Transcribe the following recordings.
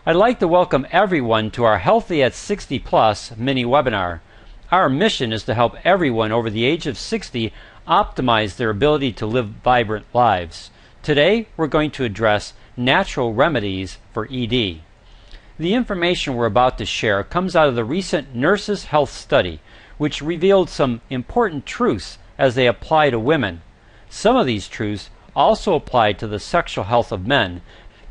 I'd like to welcome everyone to our Healthy at 60 Plus mini webinar. Our mission is to help everyone over the age of 60 optimize their ability to live vibrant lives. Today, we're going to address natural remedies for ED. The information we're about to share comes out of the recent Nurses' Health Study, which revealed some important truths as they apply to women. Some of these truths also apply to the sexual health of men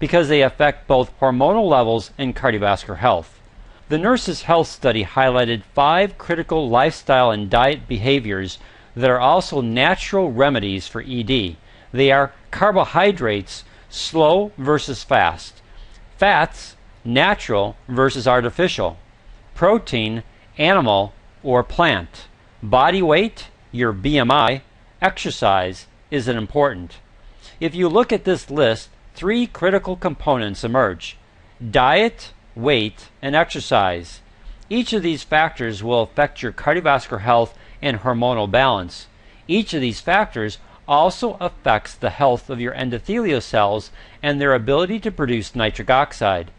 because they affect both hormonal levels and cardiovascular health. The Nurses' Health Study highlighted 5 critical lifestyle and diet behaviors that are also natural remedies for ED. They are carbohydrates, slow versus fast; fats, natural versus artificial; protein, animal or plant; body weight, your BMI; exercise, is it important? If you look at this list, 3 critical components emerge: diet, weight, and exercise. Each of these factors will affect your cardiovascular health and hormonal balance. Each of these factors also affects the health of your endothelial cells and their ability to produce nitric oxide.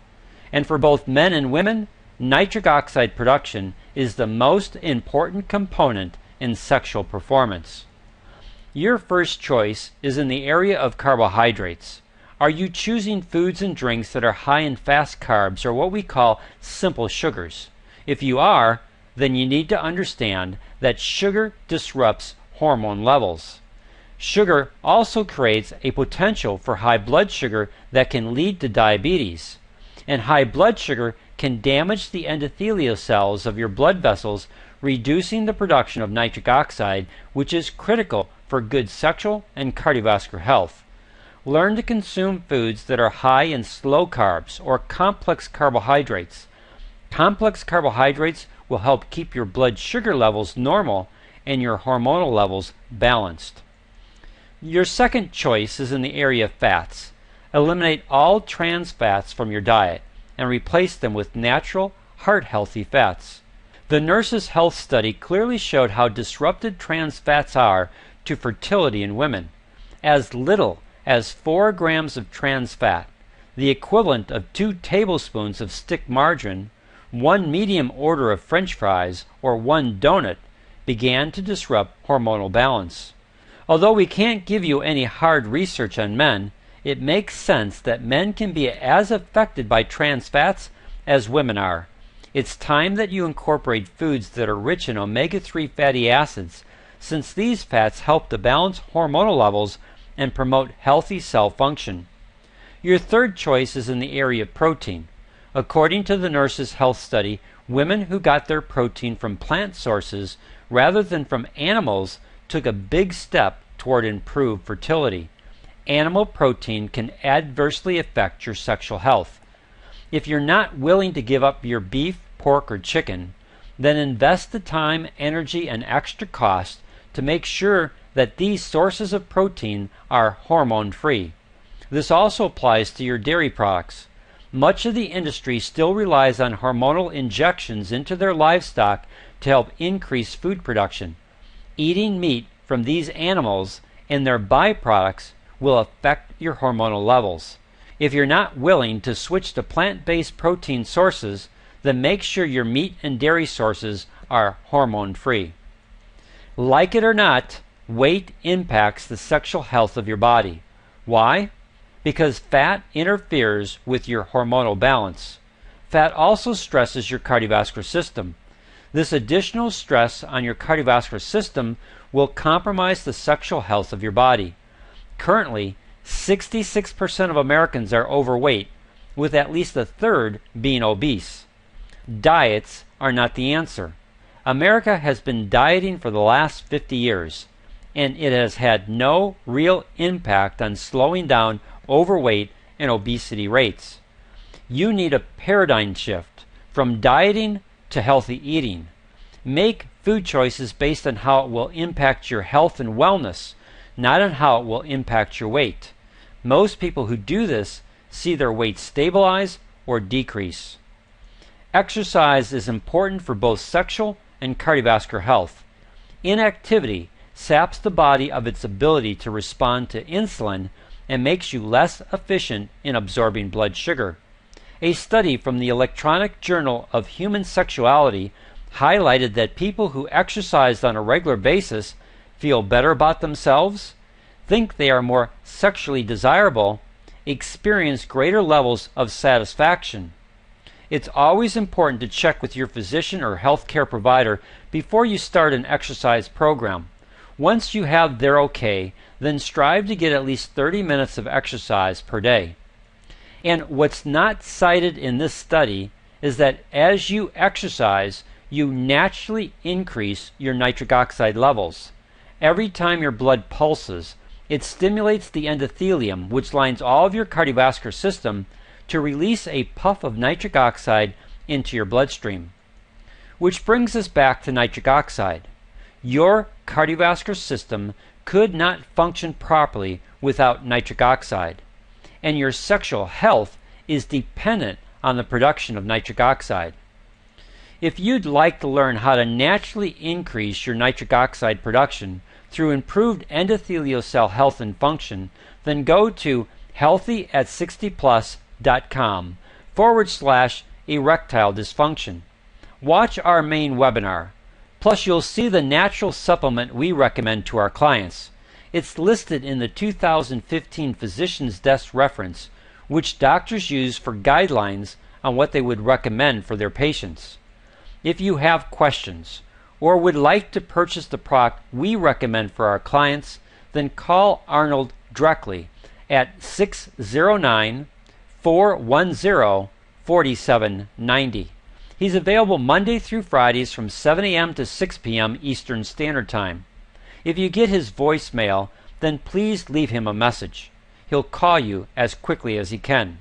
And for both men and women, nitric oxide production is the most important component in sexual performance. Your first choice is in the area of carbohydrates. Are you choosing foods and drinks that are high in fast carbs, or what we call simple sugars? If you are, then you need to understand that sugar disrupts hormone levels. Sugar also creates a potential for high blood sugar that can lead to diabetes. And high blood sugar can damage the endothelial cells of your blood vessels, reducing the production of nitric oxide, which is critical for good sexual and cardiovascular health. Learn to consume foods that are high in slow carbs or complex carbohydrates. Complex carbohydrates will help keep your blood sugar levels normal and your hormonal levels balanced. Your second choice is in the area of fats. Eliminate all trans fats from your diet and replace them with natural, heart-healthy fats. The Nurses' Health Study clearly showed how disrupted trans fats are to fertility in women. As little as 4 grams of trans fat, the equivalent of 2 tablespoons of stick margarine, 1 medium order of French fries, or 1 donut, began to disrupt hormonal balance. Although we can't give you any hard research on men, it makes sense that men can be as affected by trans fats as women are. It's time that you incorporate foods that are rich in omega-3 fatty acids, since these fats help to balance hormonal levels and promote healthy cell function. Your third choice is in the area of protein. According to the Nurses' Health Study, women who got their protein from plant sources rather than from animals took a big step toward improved fertility. Animal protein can adversely affect your sexual health. If you're not willing to give up your beef, pork, or chicken, then invest the time, energy, and extra cost to make sure that these sources of protein are hormone-free. This also applies to your dairy products. Much of the industry still relies on hormonal injections into their livestock to help increase food production. Eating meat from these animals and their byproducts will affect your hormonal levels. If you're not willing to switch to plant-based protein sources, then make sure your meat and dairy sources are hormone-free. Like it or not, weight impacts the sexual health of your body. Why? Because fat interferes with your hormonal balance. Fat also stresses your cardiovascular system. This additional stress on your cardiovascular system will compromise the sexual health of your body. Currently, 66% of Americans are overweight, with at least a third being obese. Diets are not the answer. America has been dieting for the last 50 years, and it has had no real impact on slowing down overweight and obesity rates. You need a paradigm shift from dieting to healthy eating. Make food choices based on how it will impact your health and wellness, not on how it will impact your weight. Most people who do this see their weight stabilize or decrease. Exercise is important for both sexual and cardiovascular health. Inactivity saps the body of its ability to respond to insulin and makes you less efficient in absorbing blood sugar. A study from the Electronic Journal of Human Sexuality highlighted that people who exercise on a regular basis feel better about themselves, think they are more sexually desirable, experience greater levels of satisfaction. It's always important to check with your physician or healthcare provider before you start an exercise program. Once you have their okay, then strive to get at least 30 minutes of exercise per day. And what's not cited in this study is that as you exercise, you naturally increase your nitric oxide levels. Every time your blood pulses, it stimulates the endothelium, which lines all of your cardiovascular system, to release a puff of nitric oxide into your bloodstream. Which brings us back to nitric oxide. Your cardiovascular system could not function properly without nitric oxide, and your sexual health is dependent on the production of nitric oxide. If you'd like to learn how to naturally increase your nitric oxide production through improved endothelial cell health and function, then go to healthyat60plus.com/erectile dysfunction. Watch our main webinar. Plus, you'll see the natural supplement we recommend to our clients. It's listed in the 2015 Physician's Desk reference, which doctors use for guidelines on what they would recommend for their patients. If you have questions or would like to purchase the product we recommend for our clients, then call Arnold directly at 609-410-4790. He's available Monday through Fridays from 7 a.m. to 6 p.m. Eastern Standard Time. If you get his voicemail, then please leave him a message. He'll call you as quickly as he can.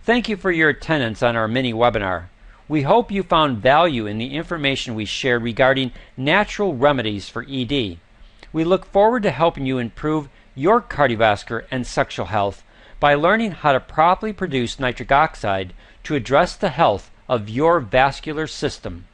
Thank you for your attendance on our mini webinar. We hope you found value in the information we shared regarding natural remedies for ED. We look forward to helping you improve your cardiovascular and sexual health by learning how to properly produce nitric oxide to address the health of your vascular system.